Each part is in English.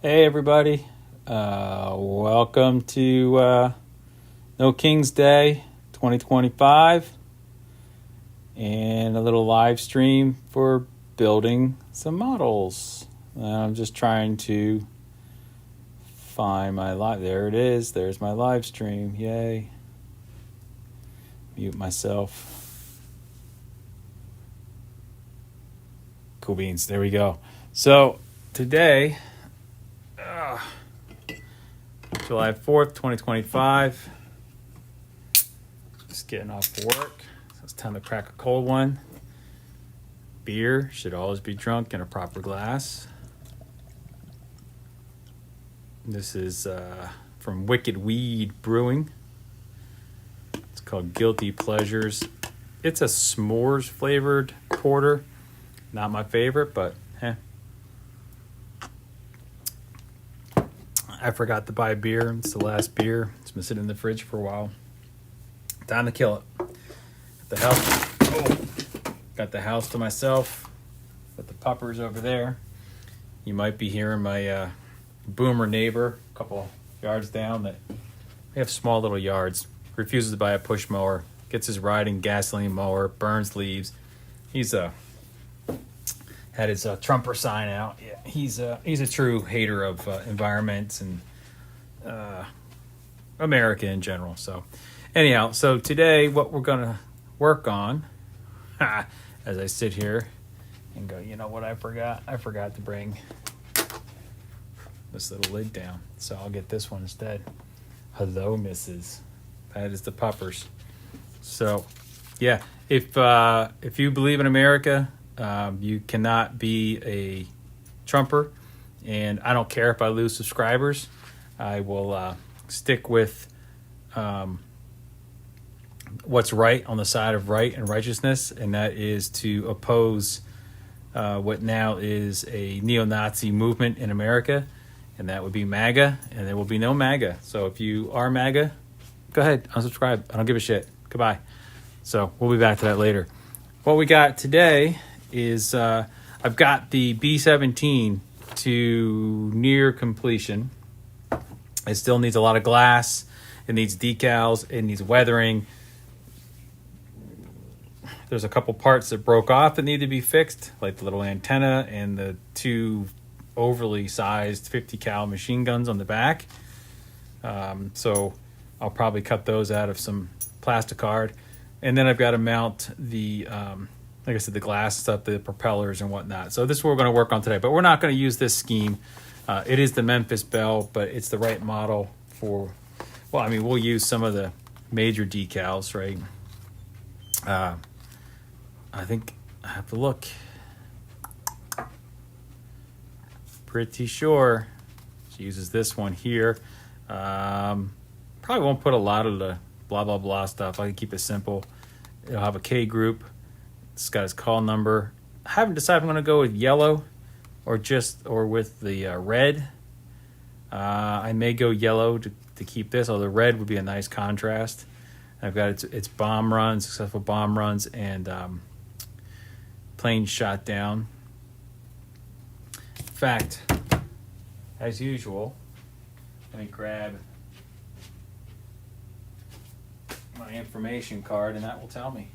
Hey everybody, welcome to No King's Day 2025 and a little live stream for building some models. I'm just trying to find my live, there it is, there's my live stream, yay. Mute myself. Cool beans, there we go. So today, July 4th, 2025. Just getting off work. So it's time to crack a cold one. Beer should always be drunk in a proper glass. This is from Wicked Weed Brewing. It's called Guilty Pleasures. It's a s'mores flavored porter. Not my favorite, but I forgot to buy beer. It's the last beer. It's been sitting in the fridge for a while. Time to kill it. Got the house to myself. Got the puppers over there. You might be hearing my boomer neighbor a couple yards down that we have small little yards. Refuses to buy a push mower. Gets his riding gasoline mower. Burns leaves. He's had his Trumper sign out. Yeah, he's a true hater of environments and America in general. So anyhow, so today what we're gonna work on, as I sit here and go, you know what I forgot? I forgot to bring this little lid down. So I'll get this one instead. Hello, Mrs. That is the puppers. So yeah, if you believe in America, you cannot be a Trumper, and I don't care if I lose subscribers. I will stick with what's right on the side of right and righteousness, and that is to oppose what now is a neo-Nazi movement in America, and that would be MAGA, and there will be no MAGA. So if you are MAGA, go ahead, unsubscribe. I don't give a shit. Goodbye. So we'll be back to that later. What we got today is I've got the B-17 to near completion. It still needs a lot of glass. It needs decals. It needs weathering. There's a couple parts that broke off that need to be fixed, like the little antenna and the two overly sized 50 cal machine guns on the back. So I'll probably cut those out of some plasticard. And then I've got to mount the like I said, the glass stuff, the propellers and whatnot. So this is what we're going to work on today. But we're not going to use this scheme. It is the Memphis Belle, but it's the right model for, well, I mean, we'll use some of the major decals, right? I think I have to look. Pretty sure she uses this one here. Probably won't put a lot of the blah, blah, blah stuff. I can keep it simple. It'll have a K group. It's got his call number. I haven't decided if I'm going to go with yellow or with the red. I may go yellow to keep this, although red would be a nice contrast. I've got its bomb runs, successful bomb runs, and planes shot down. In fact, as usual, let me grab my information card, and that will tell me.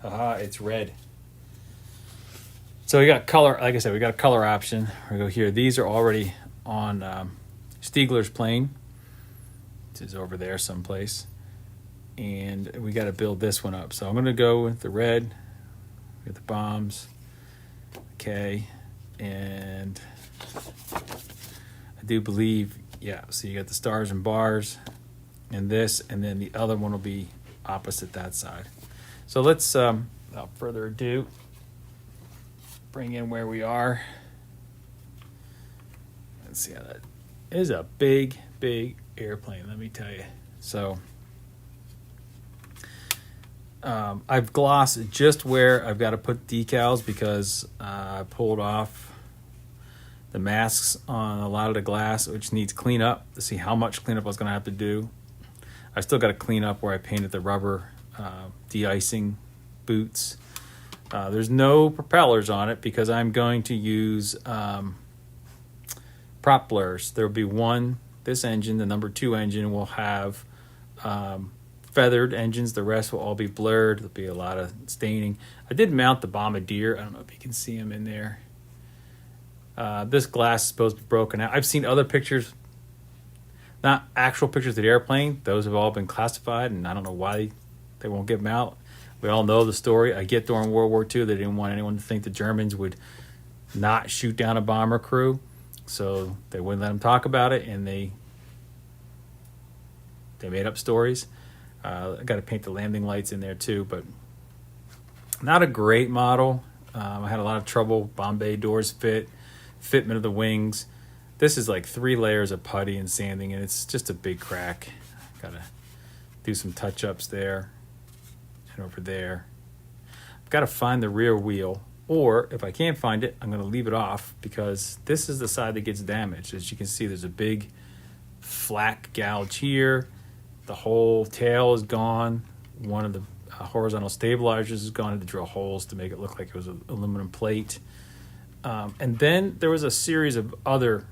Haha, it's red. So we got color, like I said, we got a color option. We go here. These are already on Stiegler's plane. This is over there someplace. And we got to build this one up. So I'm going to go with the red, with the bombs. Okay. And I do believe, yeah, so you got the stars and bars and this, and then the other one will be opposite that side. So let's, without further ado, bring in where we are. Let's see how that is. A big, big airplane, let me tell you. So I've glossed just where I've got to put decals because I pulled off the masks on a lot of the glass, which needs cleanup to see how much cleanup I was going to have to do. I still got to clean up where I painted the rubber de-icing boots. There's no propellers on it because I'm going to use prop blurs. There will be one, this engine, the number 2 engine, will have feathered engines. The rest will all be blurred. There'll be a lot of staining. I did mount the Bombardier. I don't know if you can see him in there. This glass is supposed to be broken out. I've seen other pictures, not actual pictures of the airplane. Those have all been classified, and I don't know why they won't give them out. We all know the story. I get during World War II, they didn't want anyone to think the Germans would not shoot down a bomber crew, so they wouldn't let them talk about it, and they made up stories. I got to paint the landing lights in there too, but not a great model. I had a lot of trouble. Bombay doors fitment of the wings. This is like 3 layers of putty and sanding, and it's just a big crack. Got to do some touch-ups there and over there. I've got to find the rear wheel, or if I can't find it, I'm going to leave it off, because this is the side that gets damaged. As you can see, there's a big flak gouge here. The whole tail is gone. One of the horizontal stabilizers is gone. I had to drill holes to make it look like it was an aluminum plate. And then there was a series of other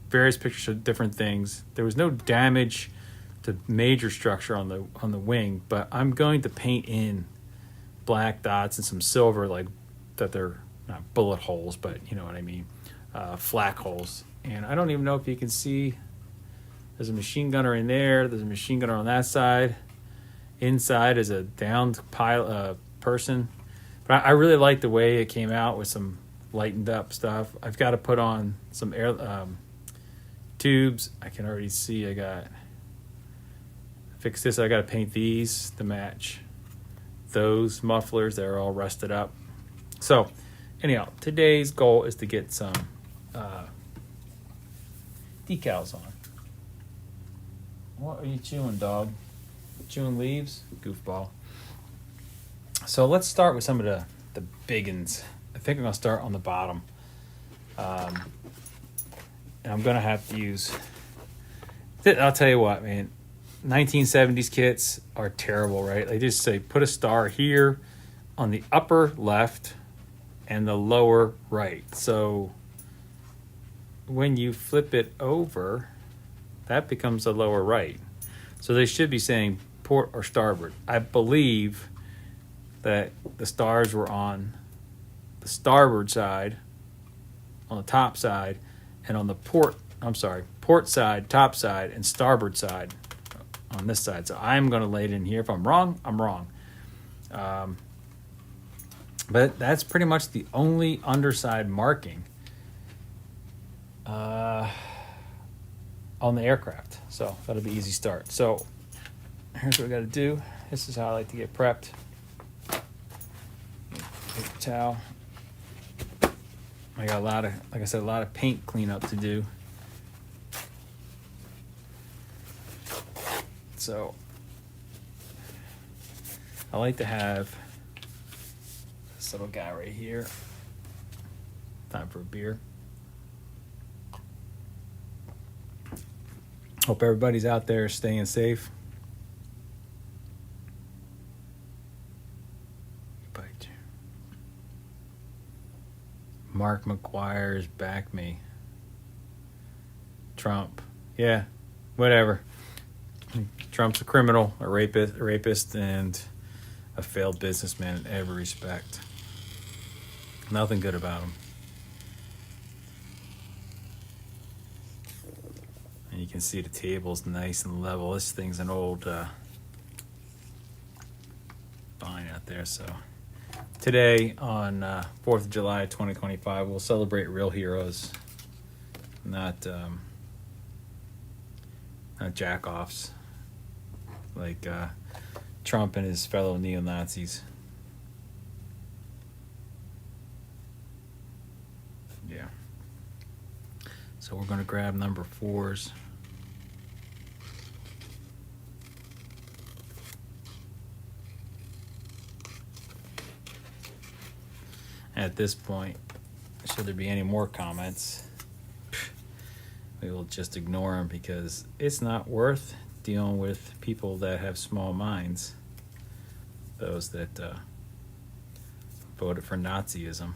various pictures of different things. There was no damage to major structure on the wing, but I'm going to paint in black dots and some silver, like that they're not bullet holes, but you know what I mean, flak holes. And I don't even know if you can see. There's a machine gunner in there. There's a machine gunner on that side. Inside is a downed person. But I really like the way it came out with some lightened up stuff. I've got to put on some air tubes. I can already see I got fix this. I got to paint these to match those mufflers. They're all rusted up. So anyhow, today's goal is to get some decals on. What are you chewing, dog? Chewing leaves? Goofball. So let's start with some of the big uns. I think I'm going to start on the bottom. And I'm going to have to use... I'll tell you what, man. 1970s kits are terrible, right? They just say put a star here on the upper left and the lower right. So when you flip it over, that becomes the lower right. So they should be saying port or starboard. I believe that the stars were on the starboard side, on the top side, and on the port side, top side, and starboard side on this side. So I'm going to lay it in here. If I'm wrong, I'm wrong. But that's pretty much the only underside marking on the aircraft. So that'll be easy start. So here's what we got to do. This is how I like to get prepped. Paper towel. I got a lot of, like I said, a lot of paint cleanup to do. So I like to have this little guy right here. Time for a beer. Hope everybody's out there staying safe. Mark McGuire's back me. Trump. Yeah, whatever. Trump's a criminal, a rapist, and a failed businessman in every respect. Nothing good about him. And you can see the table's nice and level. This thing's an old vine out there. So today on 4th of July 2025, we'll celebrate real heroes, not jack-offs like Trump and his fellow neo-Nazis. Yeah. So we're going to grab number 4s. At this point, should there be any more comments, we will just ignore them, because it's not worth dealing with people that have small minds, those that voted for Nazism.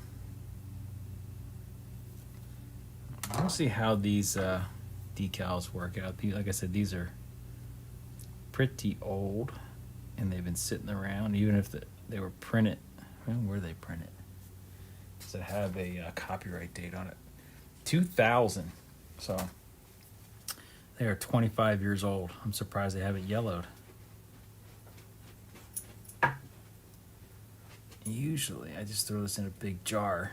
All We'll see how these decals work out. Like I said, these are pretty old, and they've been sitting around. Even if they were printed, when were they printed? Does it have a copyright date on it? 2000. So they are 25 years old. I'm surprised they haven't yellowed. Usually, I just throw this in a big jar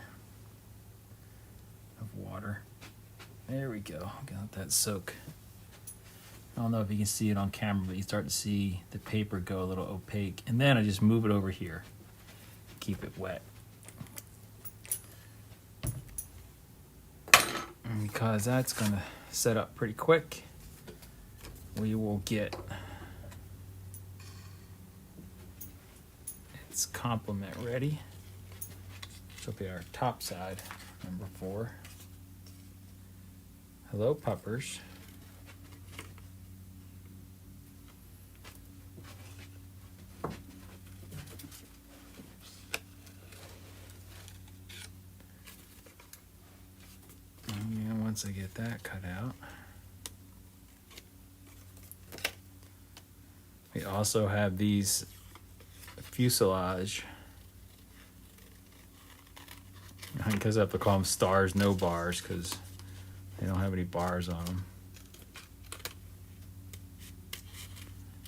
of water. There we go. I'm gonna let that soak. I don't know if you can see it on camera, but you start to see the paper go a little opaque. And then I just move it over here. Keep it wet. And because that's gonna set up pretty quick, we will get its complement ready. This will be our top side, number 4. Hello, puppers. And once I get that cut out, we also have these Fuselage. I guess I have to call them stars, no bars, because they don't have any bars on them.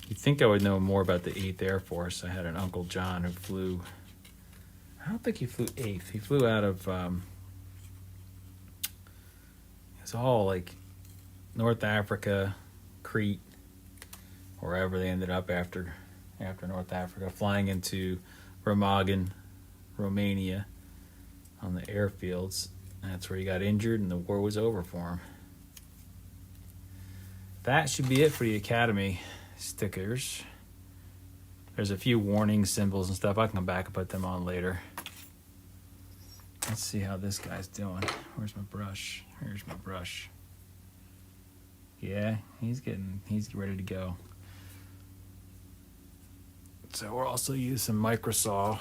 You'd think I would know more about the 8th Air Force. I had an Uncle John who flew, I don't think he flew 8th. He flew out of, it's all like North Africa, Crete, wherever they ended up after North Africa, flying into Remagen, Romania, on the airfields. That's where he got injured and the war was over for him. That should be it for the Academy stickers. There's a few warning symbols and stuff. I can come back and put them on later. Let's see how this guy's doing. Where's my brush? Here's my brush. Yeah, he's ready to go. So we'll also use some microsaw.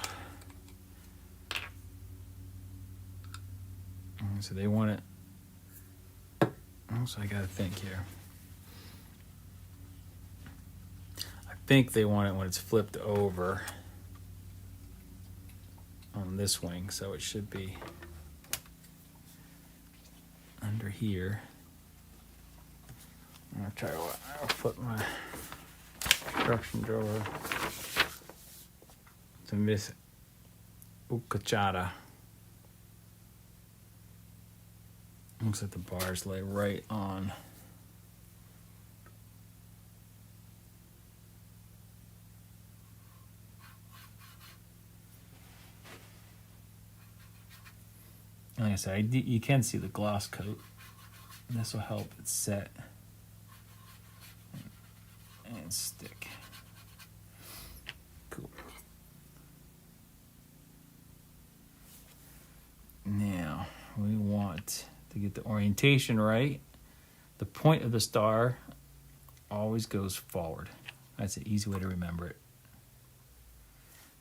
So they want it. So I gotta think here. I think they want it when it's flipped over on this wing, so it should be under here. I'll try what. I'll flip my instructions over to Miss Ukachata. Looks like the bars lay right on. Like I said, you can see the gloss coat. And this will help it set and stick. Cool. Now, we want to get the orientation right. The point of the star always goes forward. That's an easy way to remember it.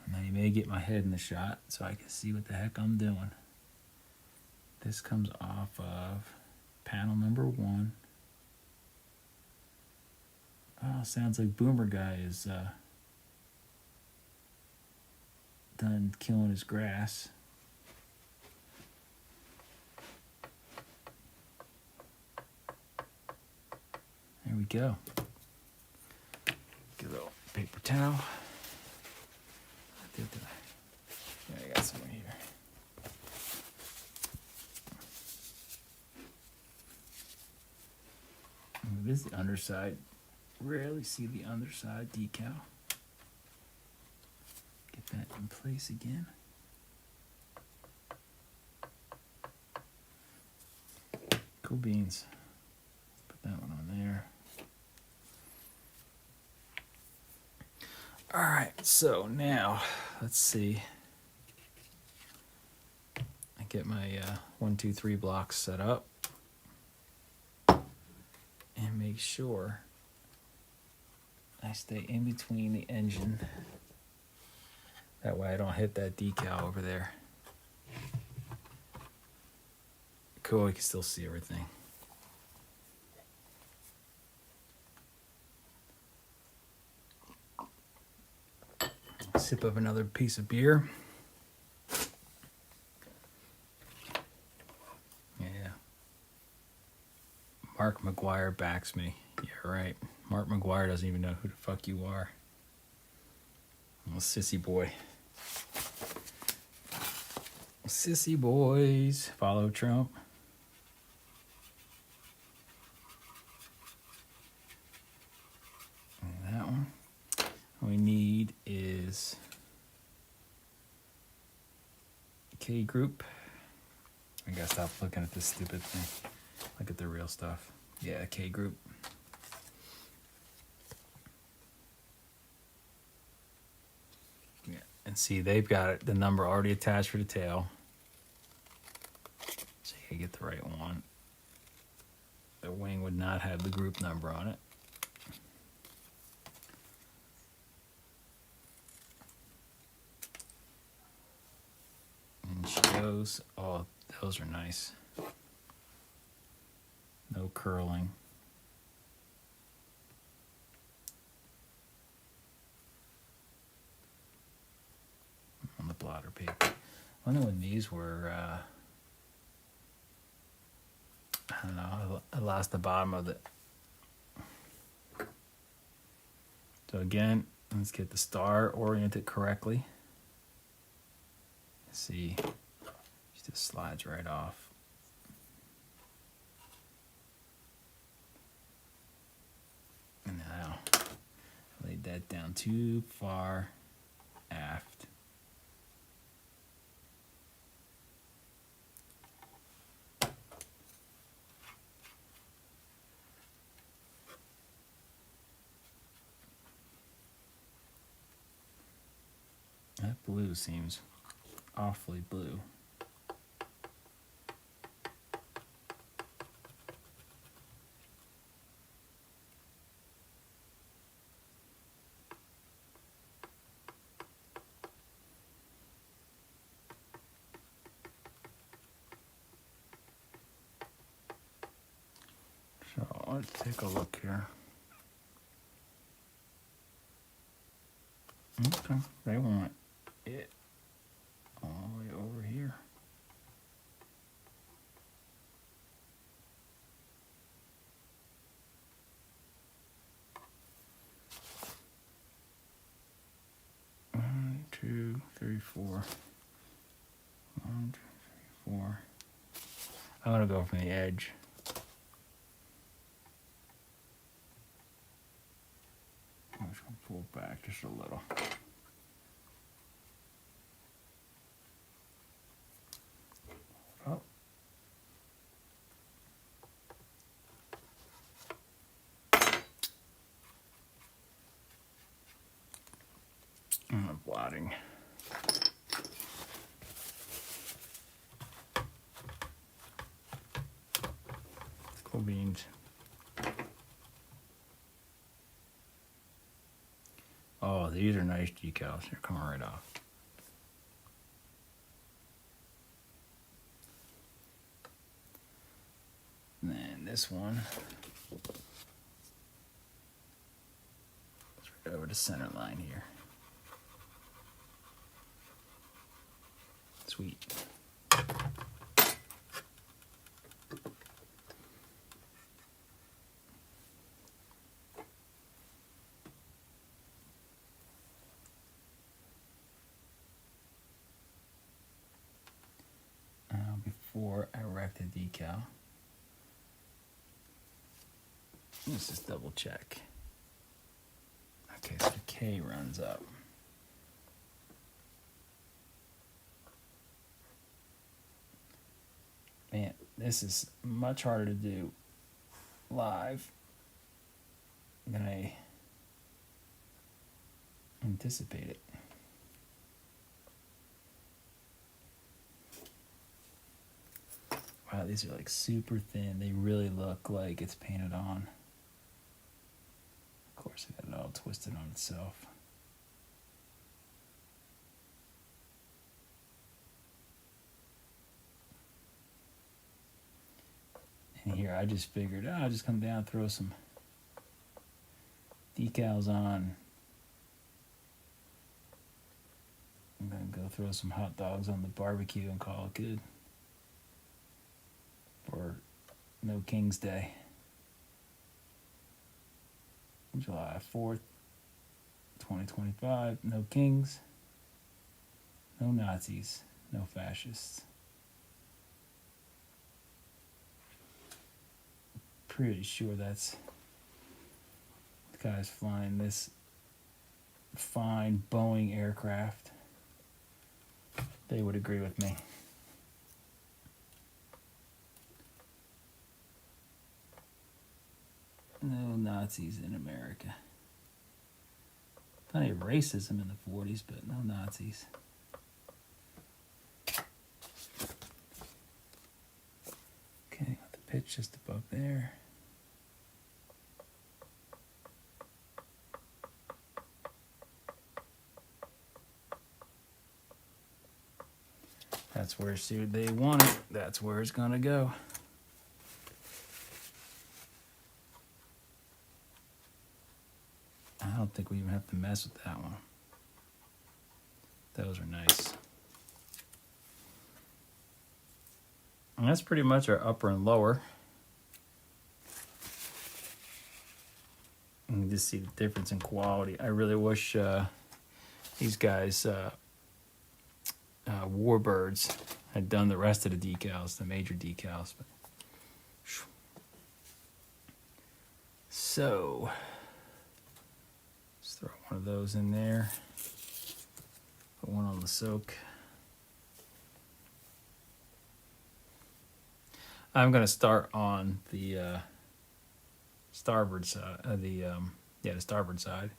And now you may get my head in the shot so I can see what the heck I'm doing. This comes off of panel number 1. Oh, sounds like Boomer Guy is done killing his grass. There we go. Get a little paper towel. Yeah, I got some here. This is the underside. Rarely see the underside decal. Get that in place again. Cool beans. Put that one on there. All right, so now let's see. I get my 1, 2, 3 blocks set up and make sure I stay in between the engine. That way I don't hit that decal over there. cool. You can still see everything. Sip of another piece of beer. Yeah. Mark McGuire backs me. Yeah, right. Mark McGuire doesn't even know who the fuck you are. Little sissy boy. Sissy boys. Follow Trump. And that one. All we need is K group. I gotta stop looking at this stupid thing. Look at the real stuff. Yeah, K group. Yeah, and see they've got the number already attached for the tail. So you get the right one. The wing would not have the group number on it. And she goes, oh, those are nice. No curling. On the blotter paper. I wonder when these were, I don't know, I lost the bottom of it. So again, let's get the star oriented correctly. See, it just slides right off. And now, I laid that down too far aft. That blue seems awfully blue. So let's take a look here. Okay, they want it all the way over here. One, two, three, four. 1, 2, 3, 4. I'm gonna go from the edge. I'm just gonna pull back just a little. Oh. I'm blotting. Cool beans. Oh, these are nice decals. They're coming right off. And then this one. It's right over the center line here. Sweet. Before I erect the decal, let's just double check. Okay, so K runs up. Man, this is much harder to do live than I anticipated. Wow, these are like super thin. They really look like it's painted on. Of course, I got it all twisted on itself. And here I just figured, I'll just come down, throw some decals on. I'm gonna go throw some hot dogs on the barbecue and call it good for No King's Day. July 4th, 2025. No kings, no Nazis, no fascists. Pretty sure that's the guys flying this fine Boeing aircraft. They would agree with me. No Nazis in America. Plenty of racism in the 40s, but no Nazis. Okay, got the pitch just above there. That's where they want it. That's where it's gonna go. I don't think we even have to mess with that one. Those are nice. And that's pretty much our upper and lower. You can just see the difference in quality. I really wish these guys, Warbirds, had done the rest of the decals, the major decals. But so, let's throw one of those in there. Put one on the soak. I'm going to start on the starboard side. The starboard side.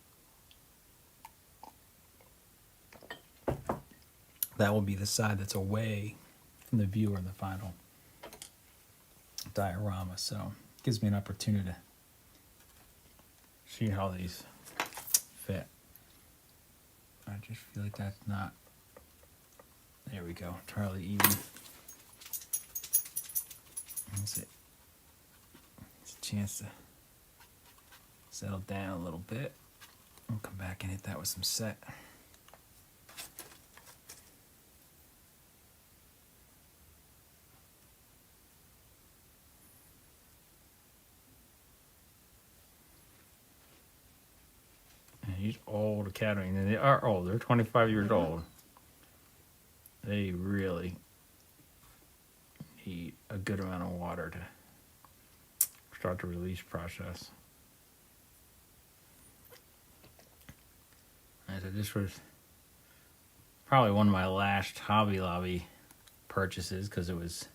That will be the side that's away from the viewer in the final diorama. So it gives me an opportunity to see how these fit. I just feel like that's not, there we go, entirely even. That's it. It's a chance to settle down a little bit. I'll come back and hit that with some set. And these old Academy, and they are old. They're 25 years old. They really need a good amount of water to start the release process. And so this was probably one of my last Hobby Lobby purchases because it was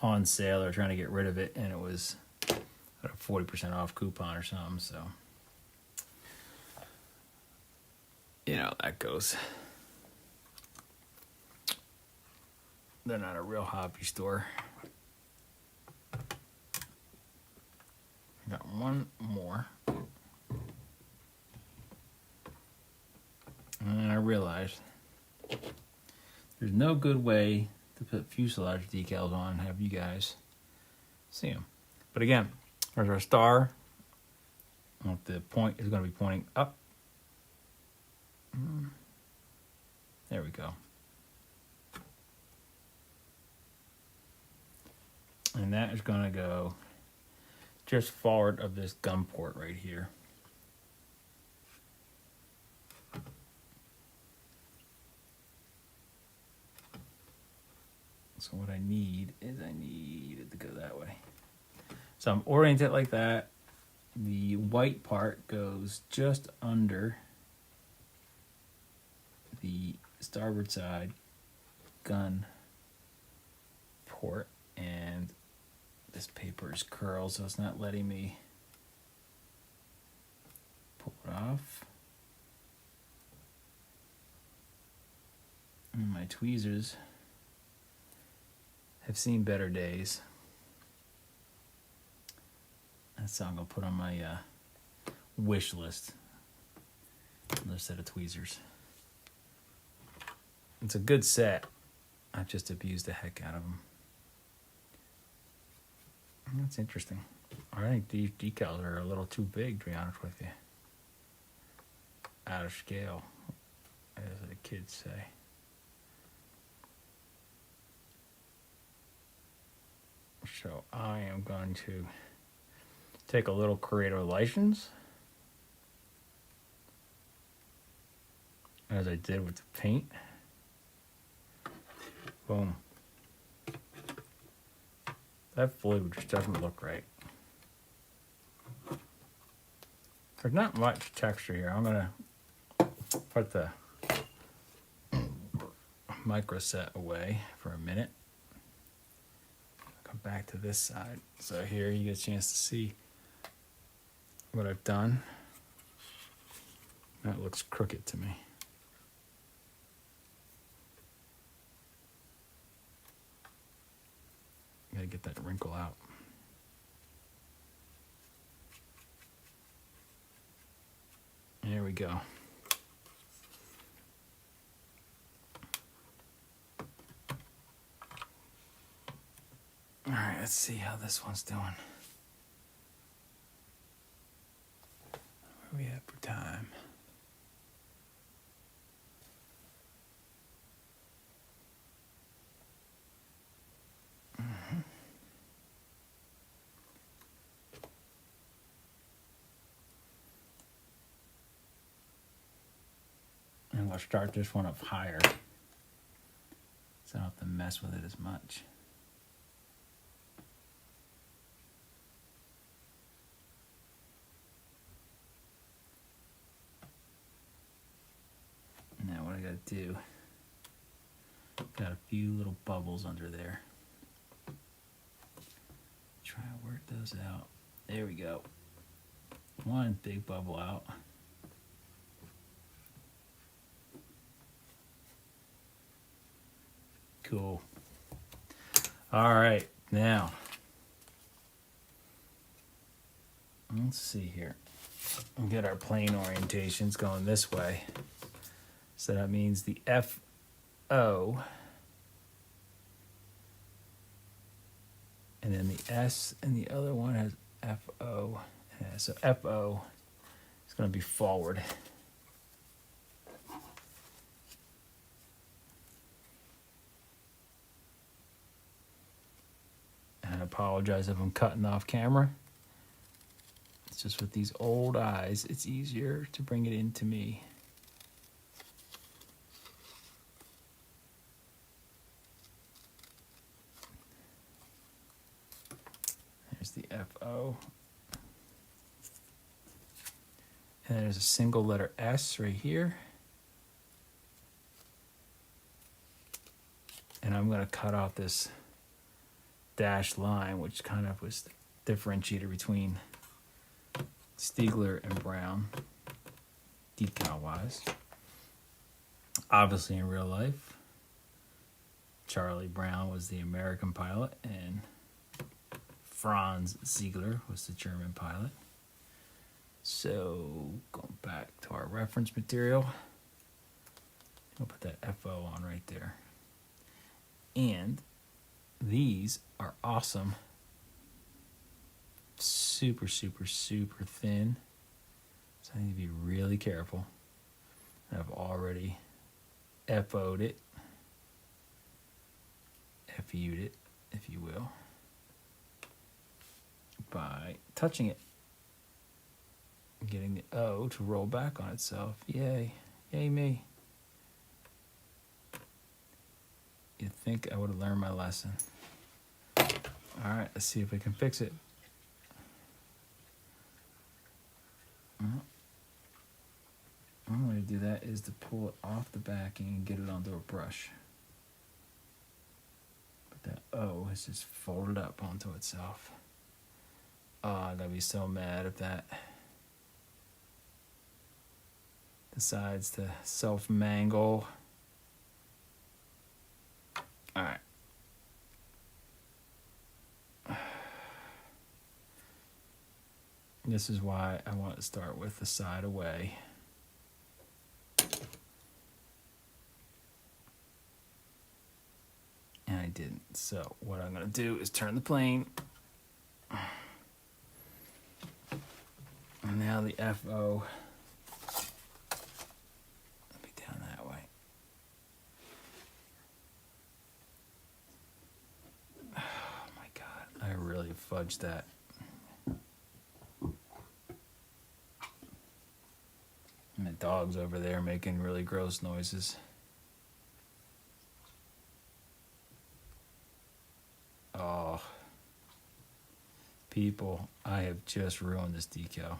on sale. They were trying to get rid of it, and it was at a 40% off coupon or something. So, you know, that goes. They're not a real hobby store. Got one more. And I realized there's no good way to put fuselage decals on and have you guys see them. But again, there's our star. The point is going to be pointing up. There we go. And that is going to go just forward of this gun port right here. So what I need is I need it to go that way. So I'm oriented like that. The white part goes just under the starboard side gun port, and this paper is curled, so it's not letting me pull it off. And my tweezers have seen better days. That's what I'm going to put on my wish list. Another set of tweezers. It's a good set. I've just abused the heck out of them. That's interesting. I think these decals are a little too big, to be honest with you. Out of scale, as the kids say. So I am going to take a little creative license, as I did with the paint. Boom. That blue just doesn't look right. There's not much texture here. I'm gonna put the micro set away for a minute. Come back to this side. So here you get a chance to see what I've done. That looks crooked to me. Gotta get that wrinkle out. There we go. All right, let's see how this one's doing. Where are we at for time? And we'll start this one up higher, so I don't have to mess with it as much. Now what I gotta do, got a few little bubbles under there. Try to work those out. There we go. One big bubble out. Cool. All right, now let's see here. We'll get our plane orientations going this way. So that means the FO, and then the S, and the other one has FO. Yeah, so FO is going to be forward. And I apologize if I'm cutting off camera. It's just with these old eyes, it's easier to bring it into me. There's the FO. And there's a single letter S right here. And I'm going to cut off this dashed line, which kind of was the differentiator between Stiegler and Brown, decal-wise. Obviously, in real life, Charlie Brown was the American pilot, and Franz Ziegler was the German pilot. So, going back to our reference material, I'll put that FO on right there. And these are awesome. Super, super, super thin. So I need to be really careful. I've already FO'd it. FU'd it, if you will, by touching it. Getting the O to roll back on itself. Yay. Yay me. You'd think I would have learned my lesson. Alright, let's see if we can fix it. One way to do that is to pull it off the backing and get it onto a brush. But that O is just folded up onto itself. Oh, I'd be so mad if that decides to self-mangle. Alright. This is why I want to start with the side away. And I didn't. So what I'm going to do is turn the plane And now the FO. Let me down that way. Oh my God, I really fudged that. And the dog's over there making really gross noises. Oh, people, I have just ruined this decal.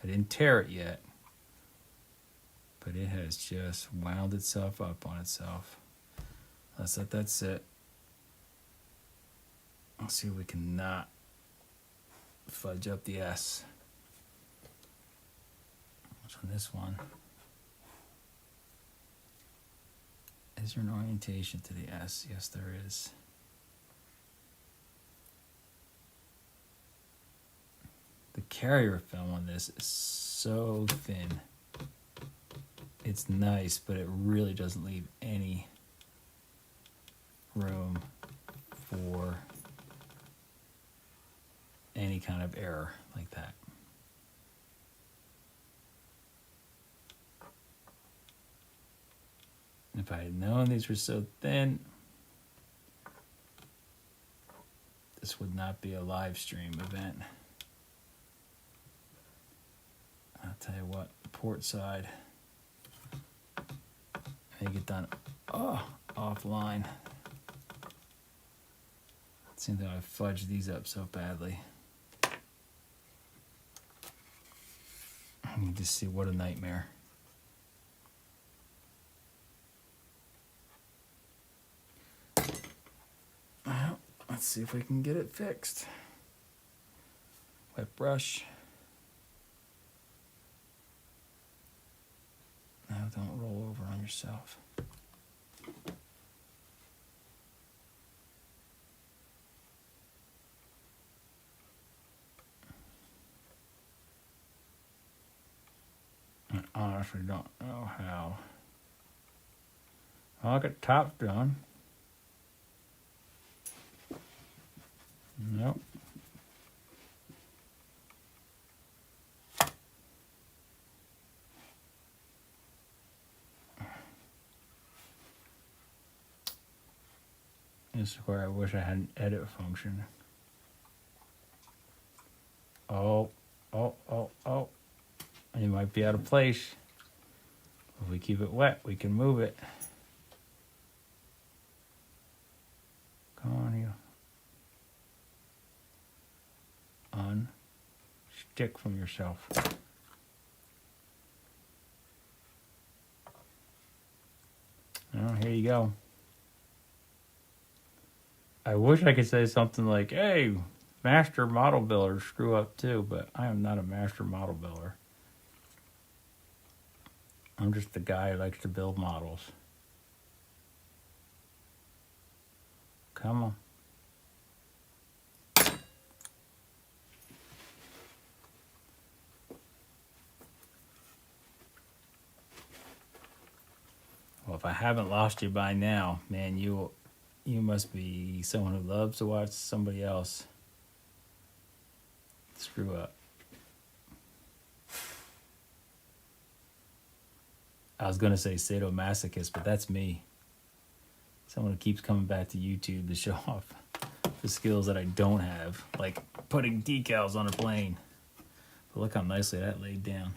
I didn't tear it yet, but it has just wound itself up on itself. Let's let that sit. Let's see if we can not fudge up the S. So this one, is there an orientation to the S? Yes, there is. The carrier film on this is so thin. It's nice, but it really doesn't leave any room for any kind of error like that. If I had known these were so thin, this would not be a live stream event. I'll tell you what, port side, make it done offline. It seems like I fudged these up so badly. You just see what a nightmare. Well, let's see if we can get it fixed. Wet brush. Now don't roll over on yourself. I honestly don't know how. I'll get top done. Nope. This is where I wish I had an edit function. Oh. It might be out of place. If we keep it wet, we can move it. Come on, you. Unstick from yourself. Oh, here you go. I wish I could say something like, hey, master model builders screw up too, but I am not a master model builder. I'm just the guy who likes to build models. Come on. Well, if I haven't lost you by now, man, you must be someone who loves to watch somebody else screw up. I was going to say sadomasochist, but that's me. Someone who keeps coming back to YouTube to show off the skills that I don't have, like putting decals on a plane. But look how nicely that laid down.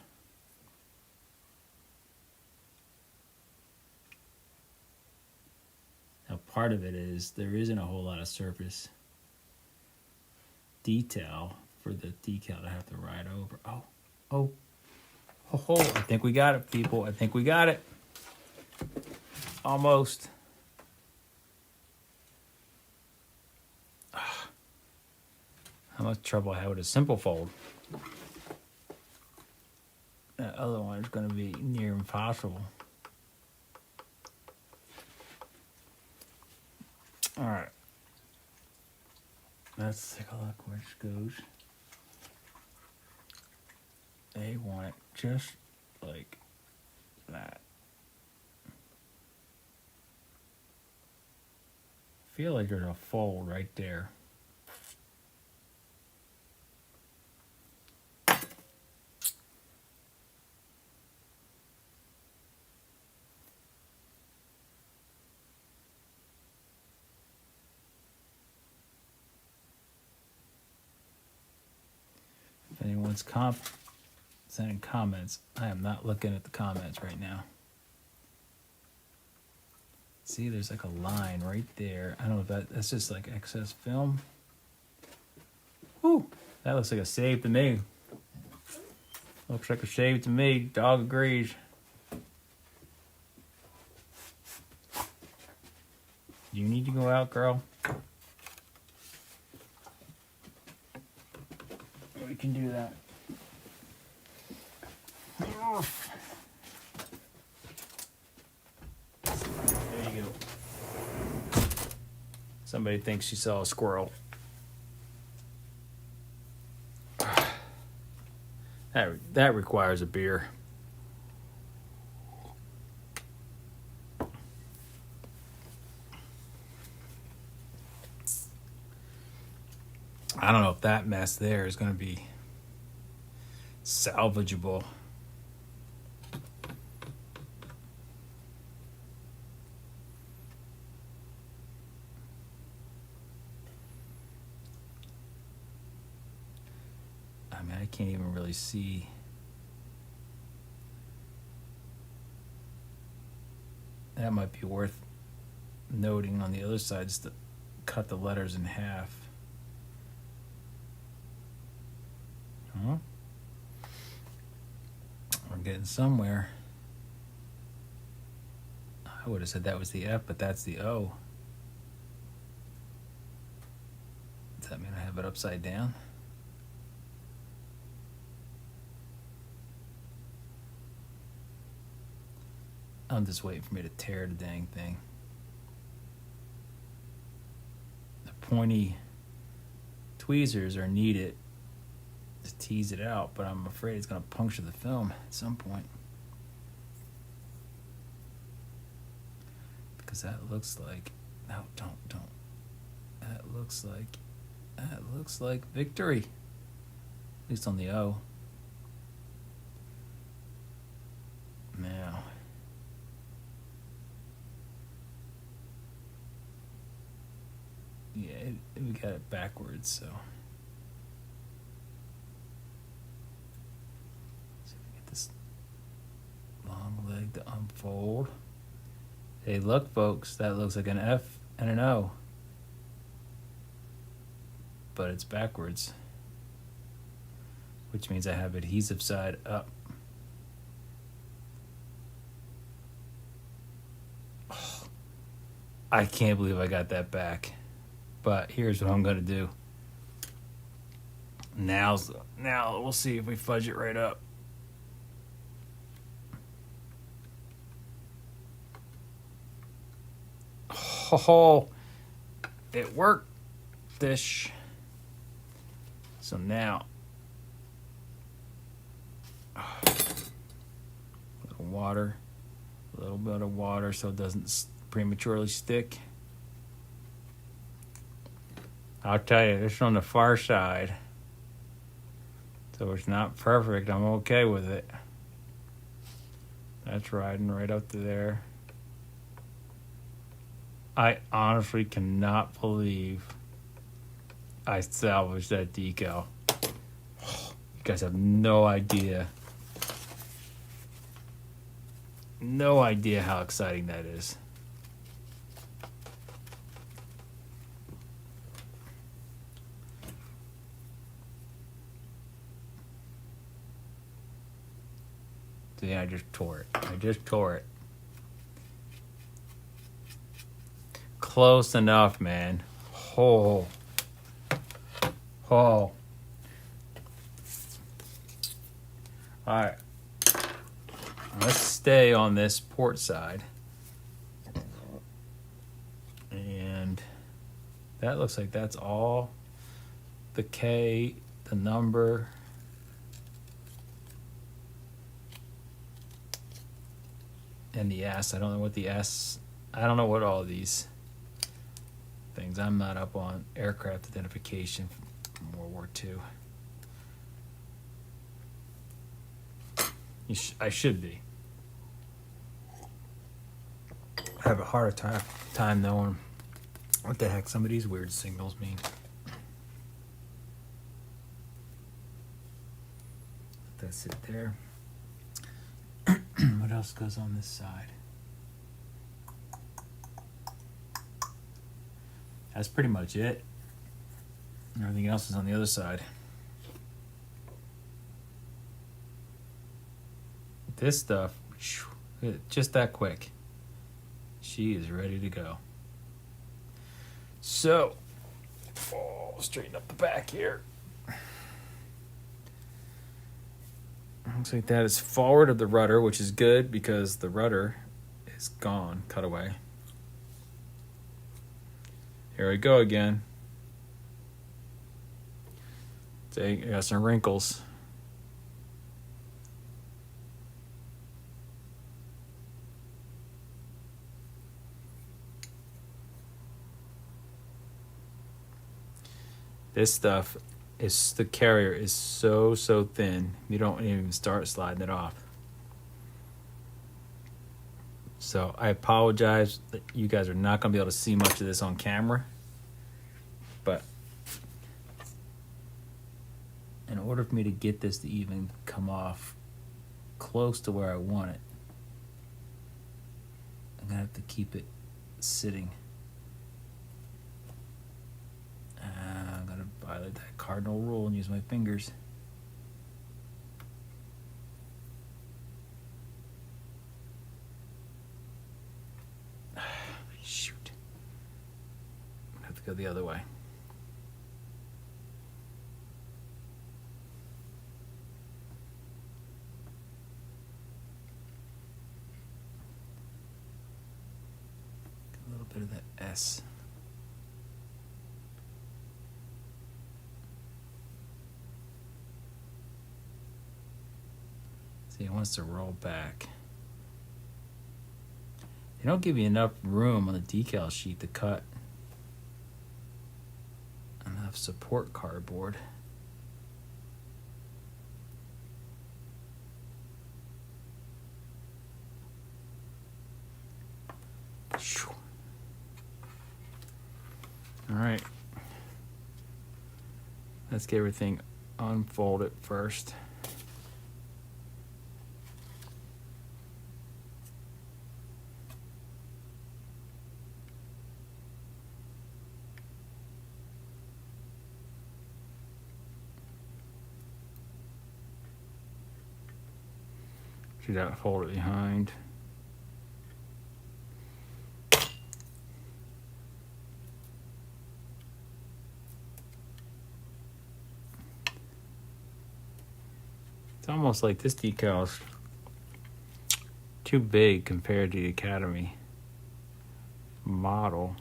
Now, part of it is there isn't a whole lot of surface detail for the decal to have to ride over. Oh, I think we got it, people. I think we got it. Almost. How much trouble I had with a simple fold. That other one is going to be near impossible. All right. Let's take a look where it goes. They want it just like that. I feel like there's a fold right there. anyone's sending comments, I am not looking at the comments right now. See, there's like a line right there. I don't know if that's just like excess film. Whew, that looks like a save to me. Looks like a shave to me. Dog agrees. Do you need to go out, girl? We can do that. There you go. Somebody thinks she saw a squirrel. That requires a beer. I don't know if that mess there is going to be salvageable. I mean, I can't even really see. That might be worth noting on the other side, just to cut the letters in half. Huh? We're getting somewhere. I would have said that was the F, but that's the O. Does that mean I have it upside down? I'm just waiting for me to tear the dang thing. The pointy tweezers are needed to tease it out, but I'm afraid it's going to puncture the film at some point. Because that looks like... No, don't. That looks like victory. At least on the O. Now... Yeah, we got it backwards, so... See if we get this long leg to unfold. Hey, look, folks, that looks like an F and an O. But it's backwards. Which means I have adhesive side up. Oh, I can't believe I got that back. But here's what I'm going to do. Now we'll see if we fudge it right up. Oh, it worked. Dish. So now, a little bit of water so it doesn't prematurely stick. I'll tell you, this is on the far side, so it's not perfect. I'm okay with it. That's riding right up to there. I honestly cannot believe I salvaged that decal. You guys have no idea. No idea how exciting that is. See, I just tore it. Close enough, man. Oh. All right. Let's stay on this port side. And that looks like that's all. The K, the number. And the S. I don't know what all these things. I'm not up on aircraft identification from World War II. I should be. I have a hard time knowing what the heck some of these weird signals mean. let that sit there. What else goes on this side? That's pretty much it. Everything else is on the other side. This stuff, just that quick. She is ready to go. So, straighten up the back here. Looks like that is forward of the rudder, which is good because the rudder is gone, cut away. Here we go again. See, I got some wrinkles. This stuff is, the carrier is so thin, you don't even start sliding it off. So I apologize that you guys are not going to be able to see much of this on camera, but in order for me to get this to even come off close to where I want it, I'm going to have to keep it sitting. I'm going to violate that cardinal rule and use my fingers. Shoot. I have to go the other way. A little bit of that S. See, it wants to roll back. They don't give you enough room on the decal sheet to cut enough support cardboard. All right. Let's get everything unfolded first. See that, fold it behind. It's almost like this decal is too big compared to the Academy model.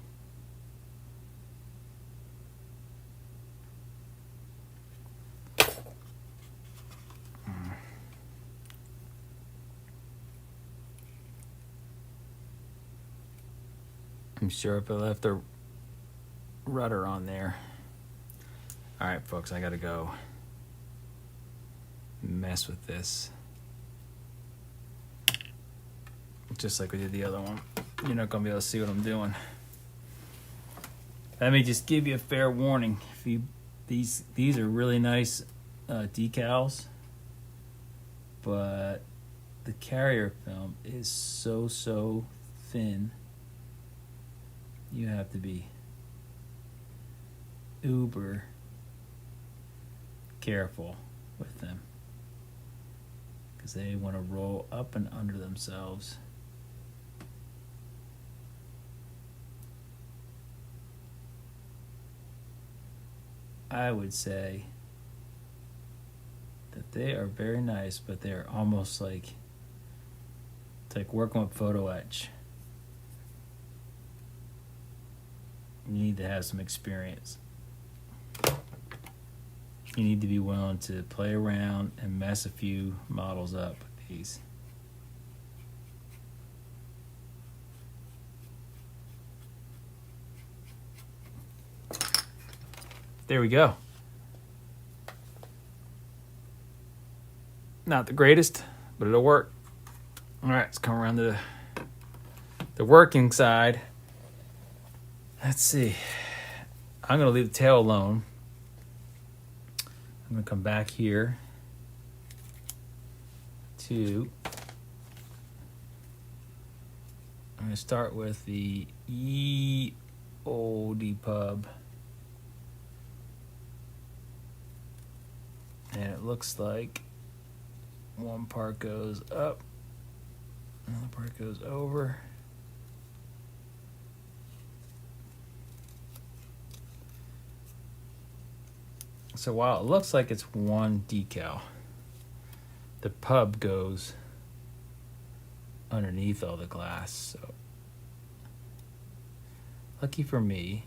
I'm sure if I left the rudder on there. All right, folks, I gotta go mess with this. Just like we did the other one. You're not gonna be able to see what I'm doing. Let me just give you a fair warning. If you, these are really nice decals, but the carrier film is so thin. You have to be uber careful with them because they want to roll up and under themselves. I would say that they are very nice, but they're almost like, it's like working with photo etch. You need to have some experience. You need to be willing to play around and mess a few models up with these. There we go. Not the greatest, but it'll work. All right, let's come around to the working side. Let's see. I'm going to leave the tail alone. I'm going to come back here. to, I'm going to start with the oldie pub. And it looks like one part goes up, another part goes over. So while it looks like it's one decal, the pub goes underneath all the glass. So lucky for me,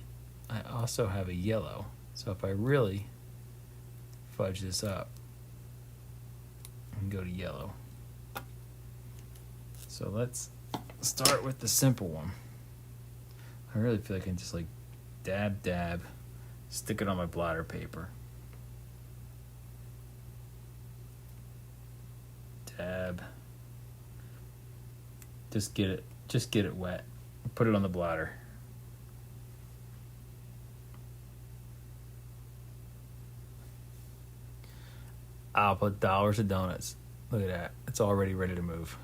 I also have a yellow. So if I really fudge this up and go to yellow. So let's start with the simple one. I really feel like I can just like dab, stick it on my blotter paper. Dab. Just get it wet. Put it on the blotter. I'll put dollars of donuts. Look at that. It's already ready to move.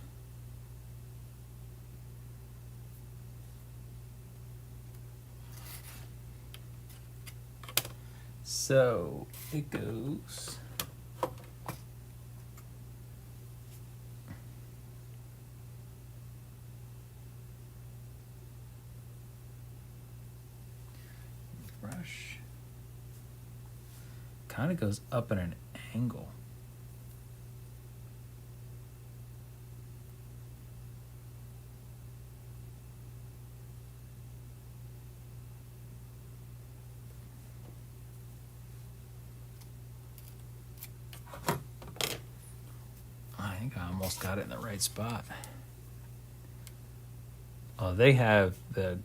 So it goes. Brush. Kind of goes up at an angle. I think I almost got it in the right spot. Oh, they have the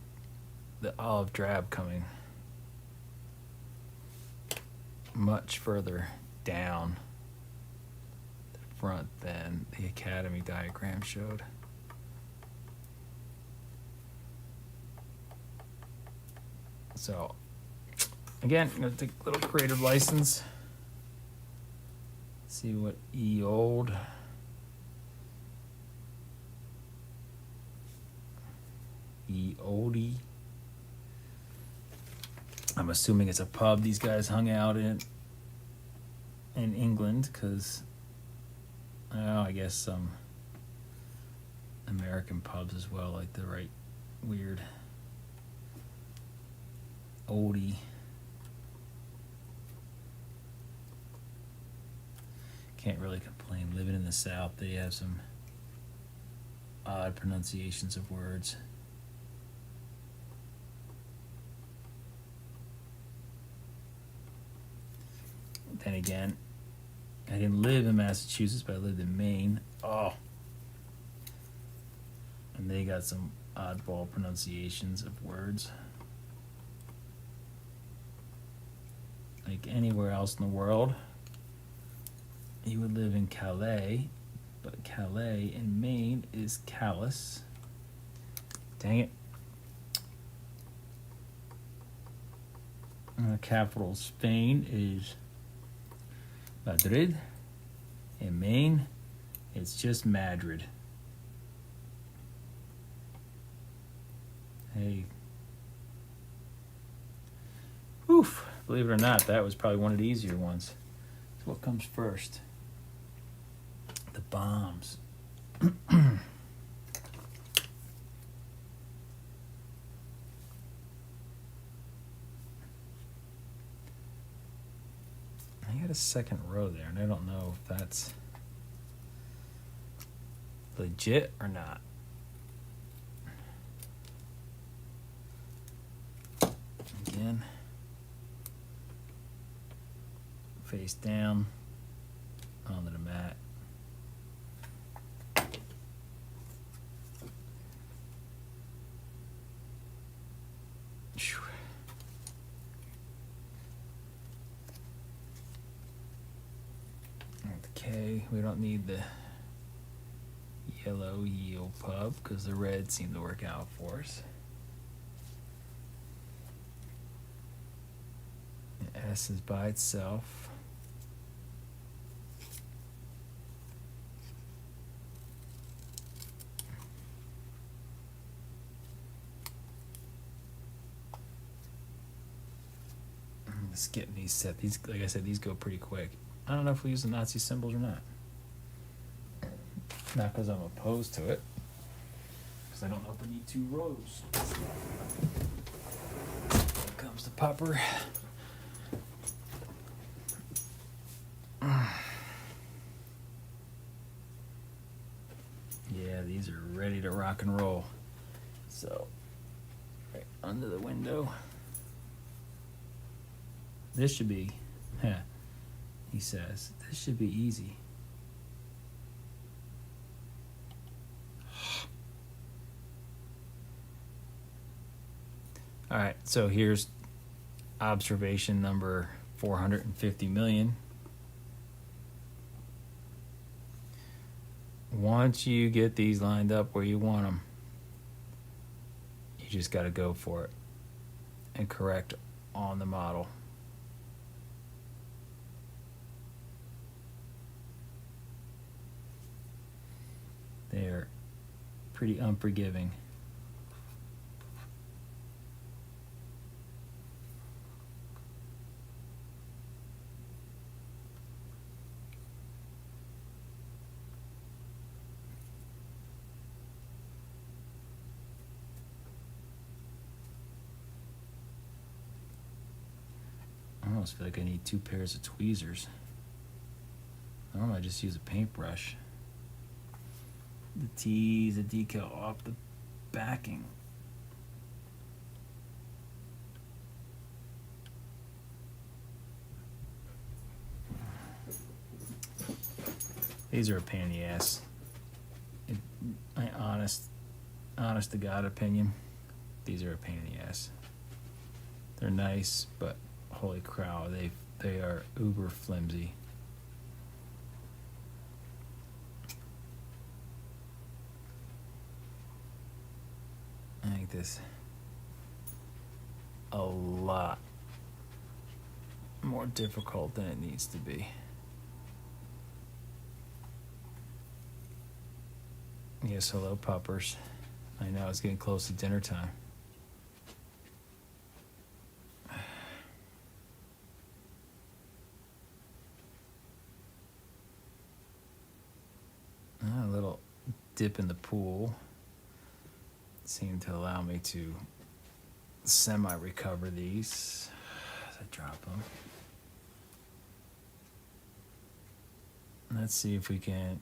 olive drab coming much further down the front than the Academy diagram showed. So again, I'm going to take a little creative license. See what oldie. I'm assuming it's a pub these guys hung out in England, because I guess some American pubs as well, like the right weird oldie. Can't really complain. Living in the South, they have some odd pronunciations of words. Then again, I didn't live in Massachusetts, but I lived in Maine. Oh. And they got some oddball pronunciations of words. Like anywhere else in the world, you would live in Calais, but Calais in Maine is callous. Dang it. Capital Spain is Madrid. In Maine, it's just Madrid. Hey. Oof. Believe it or not, that was probably one of the easier ones. So what comes first? The bombs. I got a second row there, and I don't know if that's legit or not. Again, face down onto the mat. Okay, we don't need the yellow yield pub because the red seemed to work out for us. The S is by itself. Just getting these set. These, like I said, these go pretty quick. I don't know if we use the Nazi symbols or not. Not because I'm opposed to it. Because I don't know if we need 2 rows. Here comes the popper. Yeah, these are ready to rock and roll. So, right under the window. This should be, he says, this should be easy. All right, so here's observation number 450 million. Once you get these lined up where you want them, you just got to go for it and correct on the model. They're pretty unforgiving. I almost feel like I need 2 pairs of tweezers. Normally I just use a paintbrush. To tease a decal off the backing. These are a pain in the ass. My honest to God opinion, these are a pain in the ass. They're nice, but holy cow, they are uber flimsy. I think this a lot more difficult than it needs to be. Yes, hello puppers. I know it's getting close to dinner time. A little dip in the pool seemed to allow me to semi-recover these as I drop them. Let's see if we can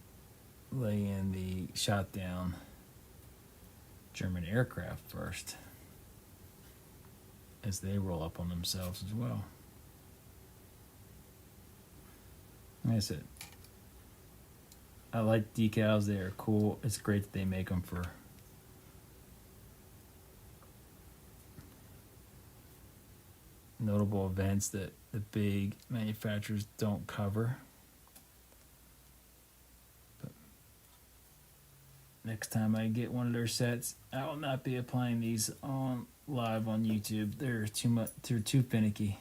lay in the shot down German aircraft first, as they roll up on themselves as well. Like I said, I like decals. They are cool. It's great that they make them for notable events that the big manufacturers don't cover. But next time I get one of their sets, I will not be applying these on live on YouTube. They're too finicky.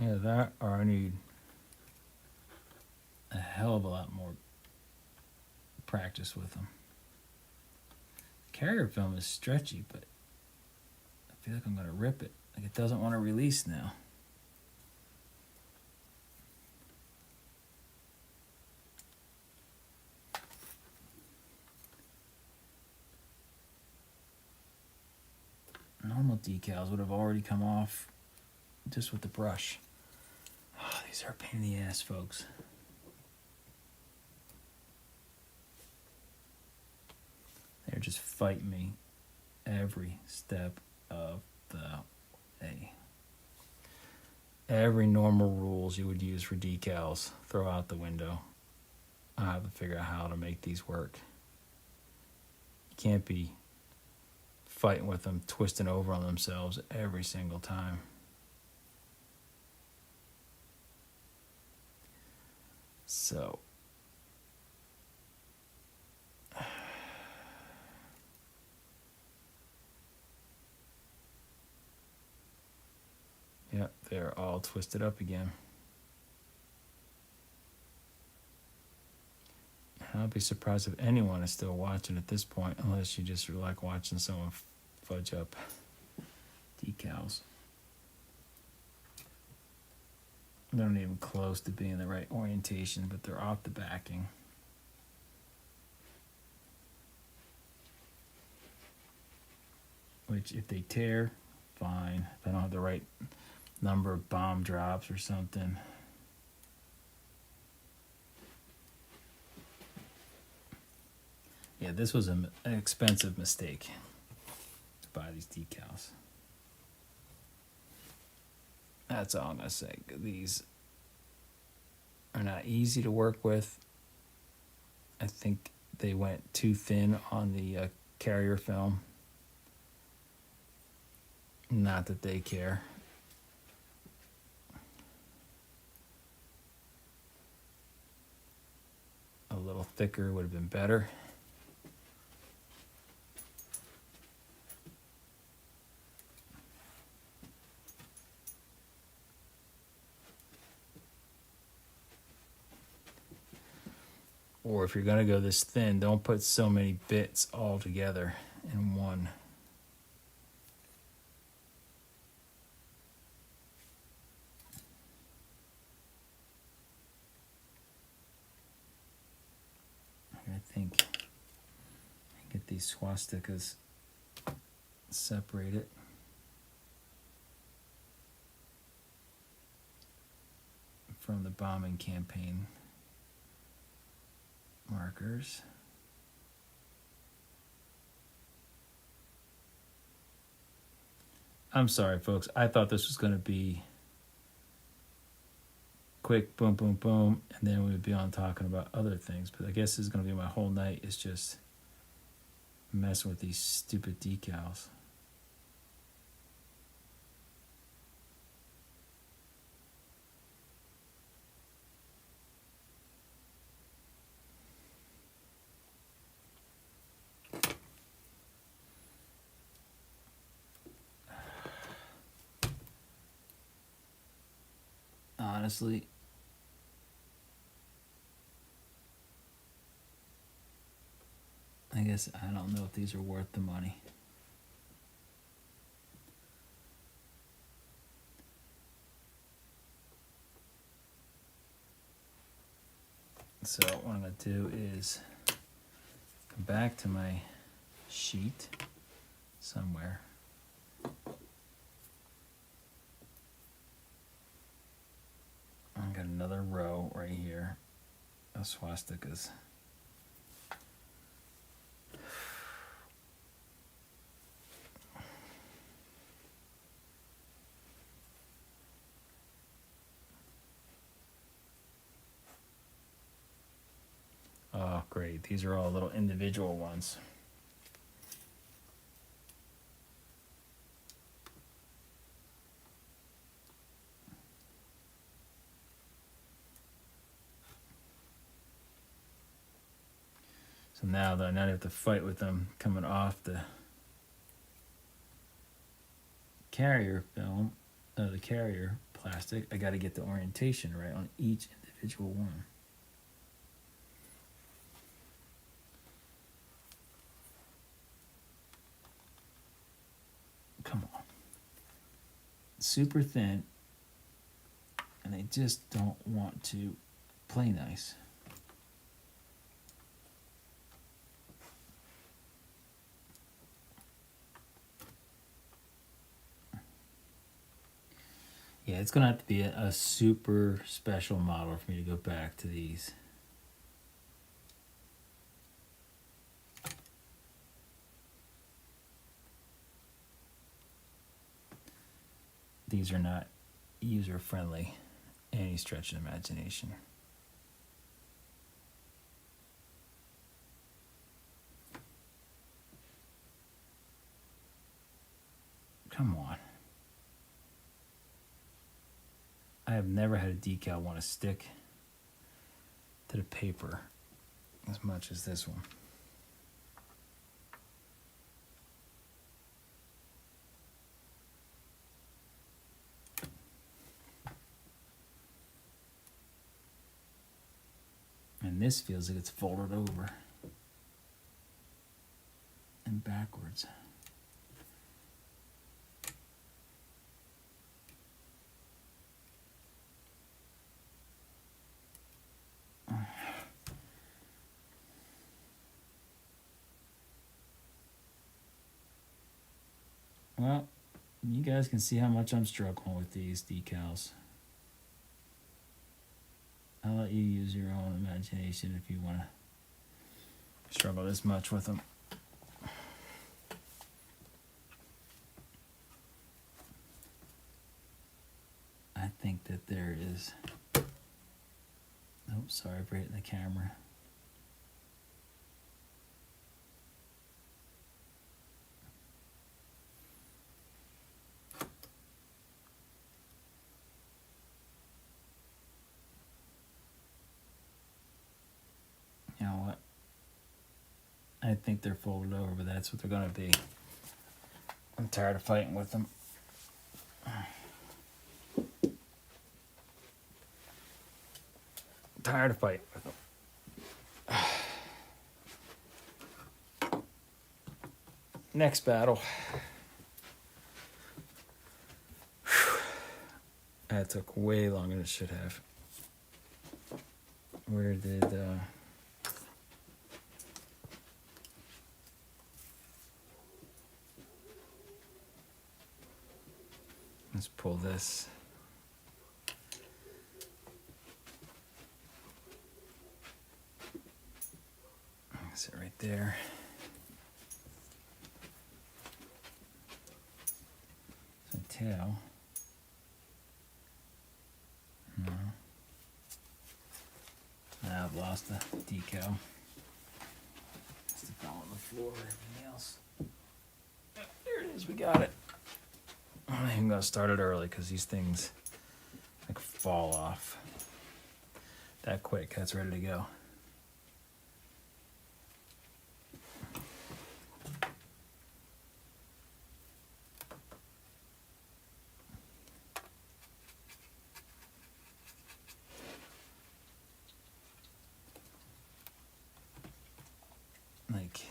Yeah, that, or I need a hell of a lot more practice with them. Carrier film is stretchy, but I feel like I'm going to rip it. Like it doesn't want to release now. Normal decals would have already come off just with the brush. Oh, these are a pain in the ass, folks. They're just fighting me every step of the way. Every normal rules you would use for decals, throw out the window. I have to figure out how to make these work. You can't be fighting with them, twisting over on themselves every single time. So, yep, they're all twisted up again. I'll be surprised if anyone is still watching at this point, unless you just like watching someone fudge up decals. They're not even close to being the right orientation, but they're off the backing. Which, if they tear, fine. If I don't have the right number of bomb drops or something. Yeah, this was an expensive mistake to buy these decals. That's all I'm going to say. These are not easy to work with. I think they went too thin on the carrier film. Not that they care. A little thicker would have been better. Or if you're going to go this thin, don't put so many bits all together in one. I think get these swastikas separated. From the bombing campaign markers. I'm sorry, folks. I thought this was going to be quick, boom, boom, boom, and then we would be on talking about other things. But I guess this is going to be my whole night, is just messing with these stupid decals. Honestly, I guess I don't know if these are worth the money. So what I'm going to do is come back to my sheet somewhere. I got another row right here of swastikas. Oh, great. These are all little individual ones. So now that I not have to fight with them coming off the carrier film, the carrier plastic, I got to get the orientation right on each individual one. Come on. Super thin, and they just don't want to play nice. Yeah, it's going to have to be a super special model for me to go back to these. These are not user-friendly, any stretch of imagination. Come on. I have never had a decal want to stick to the paper as much as this one. And this feels like it's folded over and backwards. Well, you guys can see how much I'm struggling with these decals. I'll let you use your own imagination if you want to struggle this much with them. I think that there is... Oh, sorry for hitting the camera. You know what? I think they're folded over, but that's what they're going to be. I'm tired of fighting with them. Tired of fighting with them. Next battle. That took way longer than it should have. Where did... Let's pull this. That's it right there. So tail. No. Now I've lost the decal. It's the fell on the floor. Everything else. There it is. We got it. I'm even gonna start it early because these things like fall off that quick. That's ready to go. Like,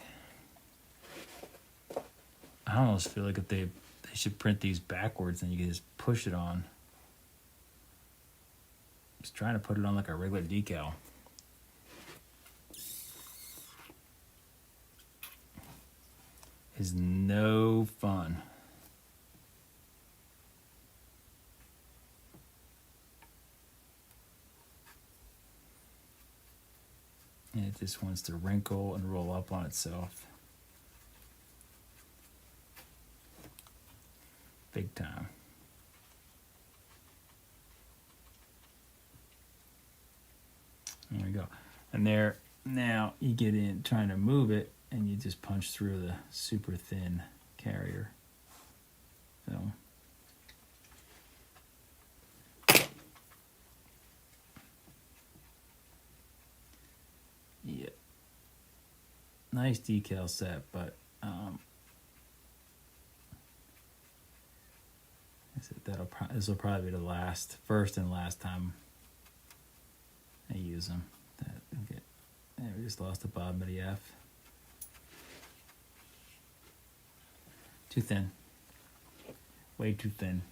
I almost feel like if they should print these backwards and you can just push it on. Just trying to put it on like a regular decal. Is no fun. And it just wants to wrinkle and roll up on itself. Big time. There we go. And there, now you get in trying to move it and you just punch through the super thin carrier. So. Yeah. Nice decal set, but this will probably be the first and last time I use them. We just lost the bottom of the F. Too thin. Way too thin.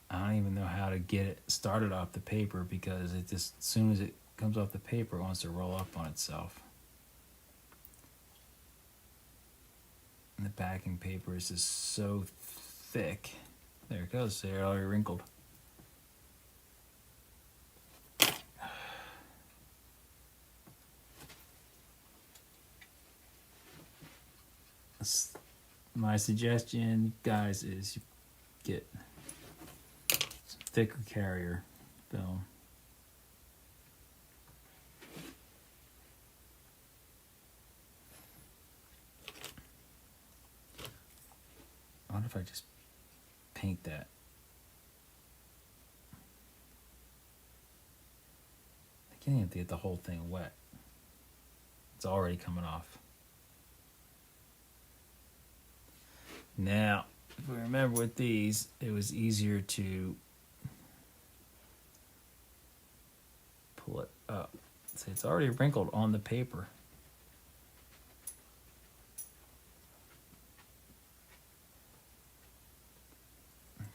I don't even know how to get it started off the paper because it just, as soon as it comes off the paper, it wants to roll up on itself. And the backing paper is just so thick. There it goes. There, already wrinkled. My suggestion, guys, is you get some thicker carrier film. I wonder if I just paint that. I can't even get the whole thing wet. It's already coming off. Now, if we remember with these, it was easier to pull it up. See, it's already wrinkled on the paper.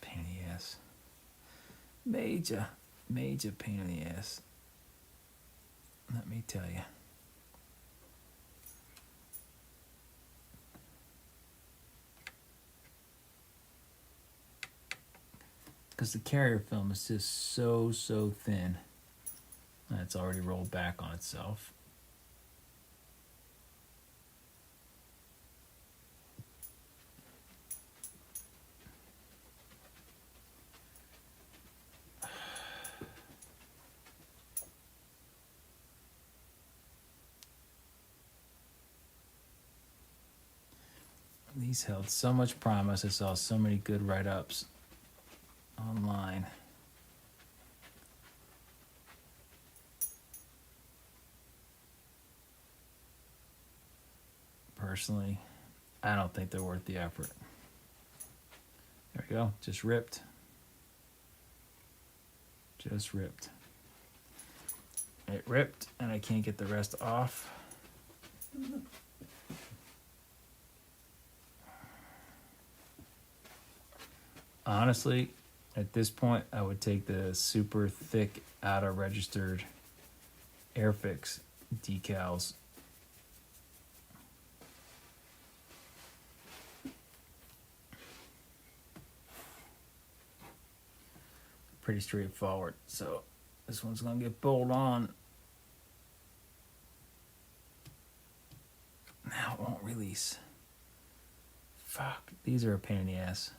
Pain in the ass. Major pain in the ass. Let me tell you. Because the carrier film is just so thin. And it's already rolled back on itself. These held so much promise. I saw so many good write-ups online. Personally, I don't think they're worth the effort. There we go, just ripped. Just ripped. It ripped and I can't get the rest off. Honestly, at this point, I would take the super thick out of registered Airfix decals. Pretty straightforward. So this one's gonna get bowled on. Now it won't release. Fuck, these are a pain in the ass.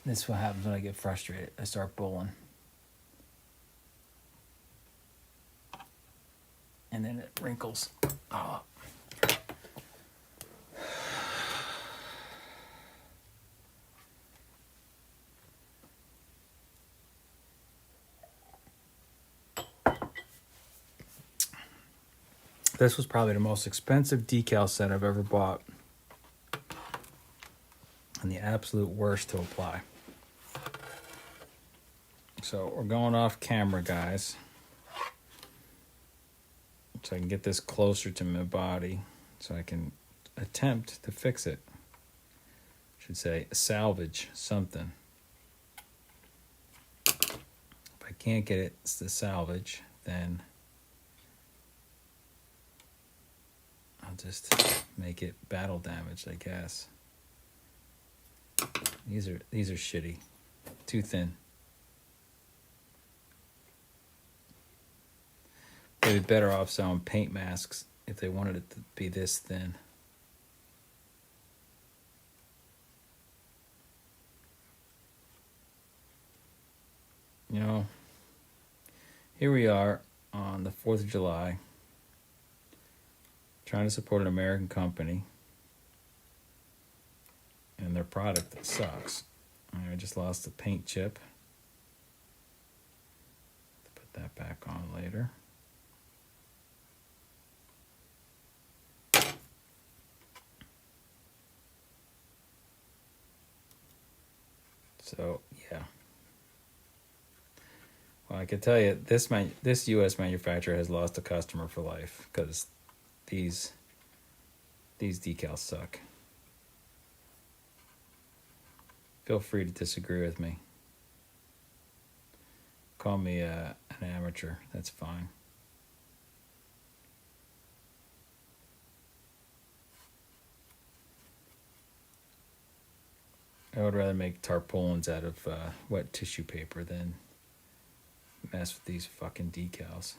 This is what happens when I get frustrated. I start bowling. And then it wrinkles. Oh. This was probably the most expensive decal set I've ever bought. And the absolute worst to apply. So we're going off camera, guys. So I can get this closer to my body so I can attempt to fix it. I should say salvage something. If I can't get it to salvage, then I'll just make it battle damage, I guess. These are shitty. Too thin. They'd be better off selling paint masks if they wanted it to be this thin. You know, here we are on the 4th of July, trying to support an American company and their product that sucks. I just lost the paint chip. Put that back on later. So, yeah. Well, I can tell you, this U.S. manufacturer has lost a customer for life because these decals suck. Feel free to disagree with me. Call me an amateur. That's fine. I would rather make tarpaulins out of wet tissue paper than mess with these fucking decals.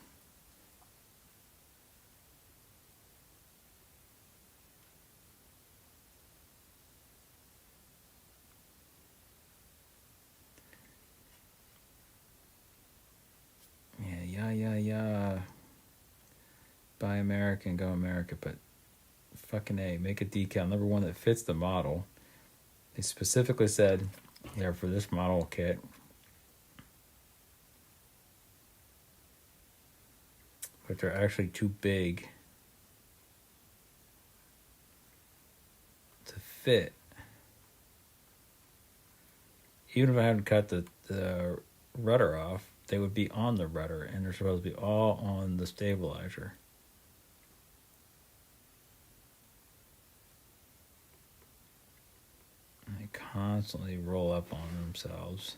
Yeah. Buy American, go America, but fucking A, make a decal. Number one that fits the model. They specifically said they're for this model kit. But they're actually too big to fit. Even if I hadn't cut the rudder off, they would be on the rudder, and they're supposed to be all on the stabilizer. And they constantly roll up on themselves.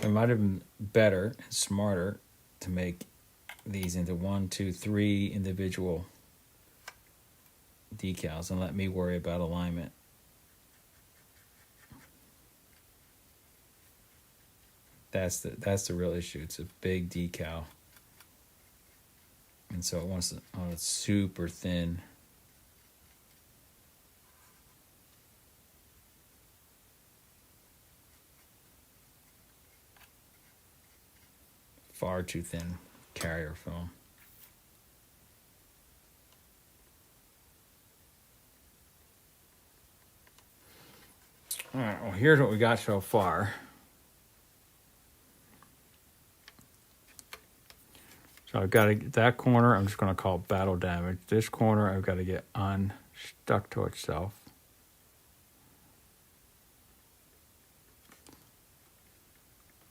It might have been better and smarter to make these into 1, 2, 3 individual decals and let me worry about alignment. That's the real issue. It's a big decal, and so it wants it on a super thin. Far too thin carrier film. All right, well, here's what we got so far. So I've got to get that corner, I'm just going to call battle damage. This corner, I've got to get unstuck to itself.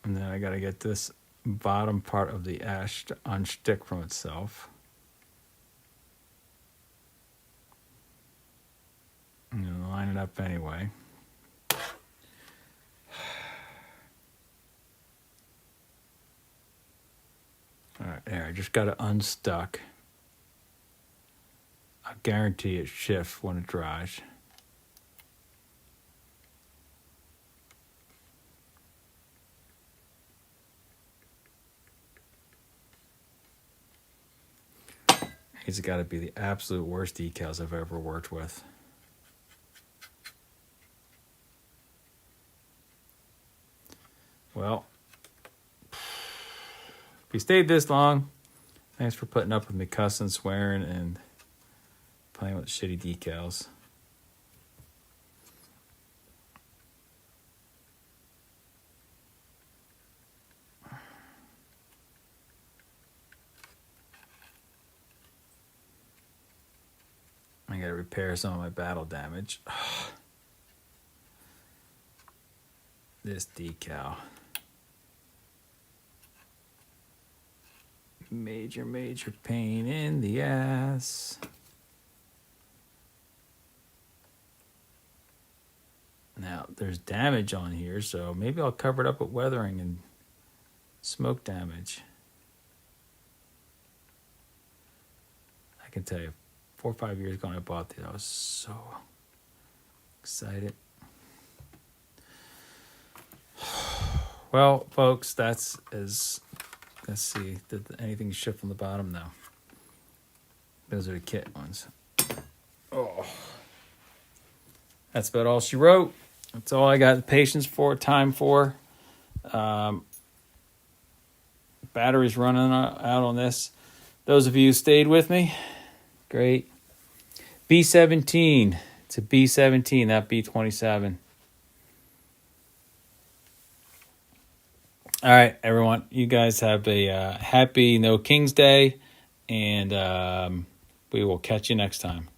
And then I got to get this bottom part of the ash to unstick from itself. I'm going to line it up anyway. All right, there, I just got it unstuck. I guarantee it shifts when it dries. These have got to be the absolute worst decals I've ever worked with. Well, if you stayed this long, thanks for putting up with me cussing, swearing, and playing with shitty decals. I gotta repair some of my battle damage. This decal. Major pain in the ass. Now, there's damage on here, so maybe I'll cover it up with weathering and smoke damage. I can tell you, 4 or 5 years ago when I bought these, I was so excited. Well, folks, that's as... Let's see, did anything shift from the bottom? No. Those are the kit ones. Oh. That's about all she wrote. That's all I got patience for, time for. Battery's running out on this. Those of you who stayed with me, great. B17. It's a B17, not B27. All right, everyone. You guys have a happy No King's Day, and we will catch you next time.